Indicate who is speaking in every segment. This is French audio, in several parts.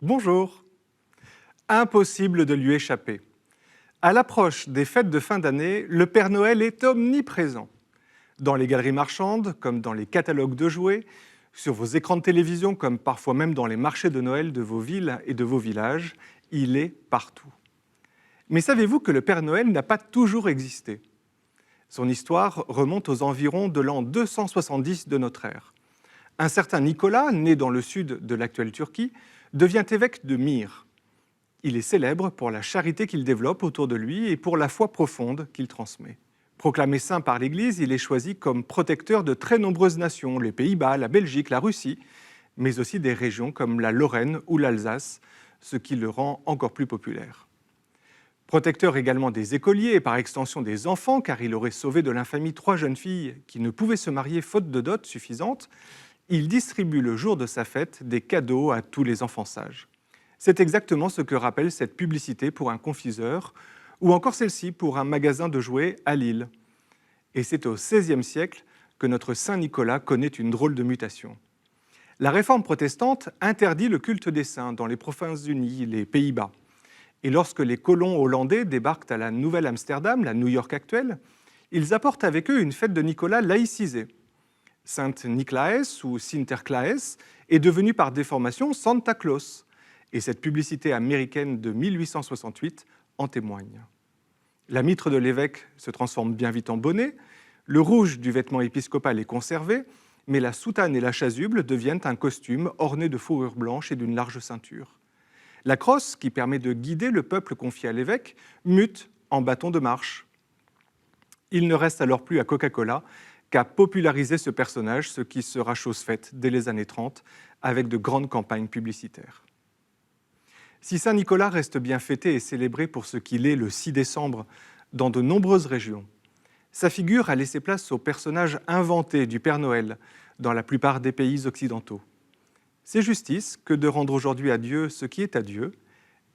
Speaker 1: Bonjour. Impossible de lui échapper. À l'approche des fêtes de fin d'année, le Père Noël est omniprésent. Dans les galeries marchandes, comme dans les catalogues de jouets, sur vos écrans de télévision, comme parfois même dans les marchés de Noël de vos villes et de vos villages, il est partout. Mais savez-vous que le Père Noël n'a pas toujours existé? Son histoire remonte aux environs de l'an 270 de notre ère. Un certain Nicolas, né dans le sud de l'actuelle Turquie, devient évêque de Myre. Il est célèbre pour la charité qu'il développe autour de lui et pour la foi profonde qu'il transmet. Proclamé saint par l'Église, il est choisi comme protecteur de très nombreuses nations, les Pays-Bas, la Belgique, la Russie, mais aussi des régions comme la Lorraine ou l'Alsace, ce qui le rend encore plus populaire. Protecteur également des écoliers et par extension des enfants, car il aurait sauvé de l'infamie 3 jeunes filles qui ne pouvaient se marier faute de dot suffisante, il distribue le jour de sa fête des cadeaux à tous les enfants sages. C'est exactement ce que rappelle cette publicité pour un confiseur, ou encore celle-ci pour un magasin de jouets à Lille. Et c'est au XVIe siècle que notre Saint Nicolas connaît une drôle de mutation. La réforme protestante interdit le culte des saints dans les Provinces-Unies, les Pays-Bas. Et lorsque les colons hollandais débarquent à la Nouvelle-Amsterdam, la New York actuelle, ils apportent avec eux une fête de Nicolas laïcisée. Sainte Nicolaes ou Sinterklaas est devenue par déformation Santa Claus. Et cette publicité américaine de 1868 en témoigne. La mitre de l'évêque se transforme bien vite en bonnet, le rouge du vêtement épiscopal est conservé, mais la soutane et la chasuble deviennent un costume orné de fourrure blanche et d'une large ceinture. La crosse, qui permet de guider le peuple confié à l'évêque, mute en bâton de marche. Il ne reste alors plus à Coca-Cola qu'à populariser ce personnage, ce qui sera chose faite dès les années 30, avec de grandes campagnes publicitaires. Si Saint-Nicolas reste bien fêté et célébré pour ce qu'il est le 6 décembre dans de nombreuses régions, sa figure a laissé place au personnage inventé du Père Noël dans la plupart des pays occidentaux. C'est justice que de rendre aujourd'hui à Dieu ce qui est à Dieu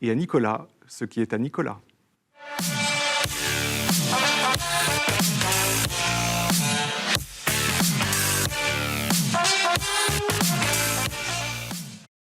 Speaker 1: et à Nicolas ce qui est à Nicolas.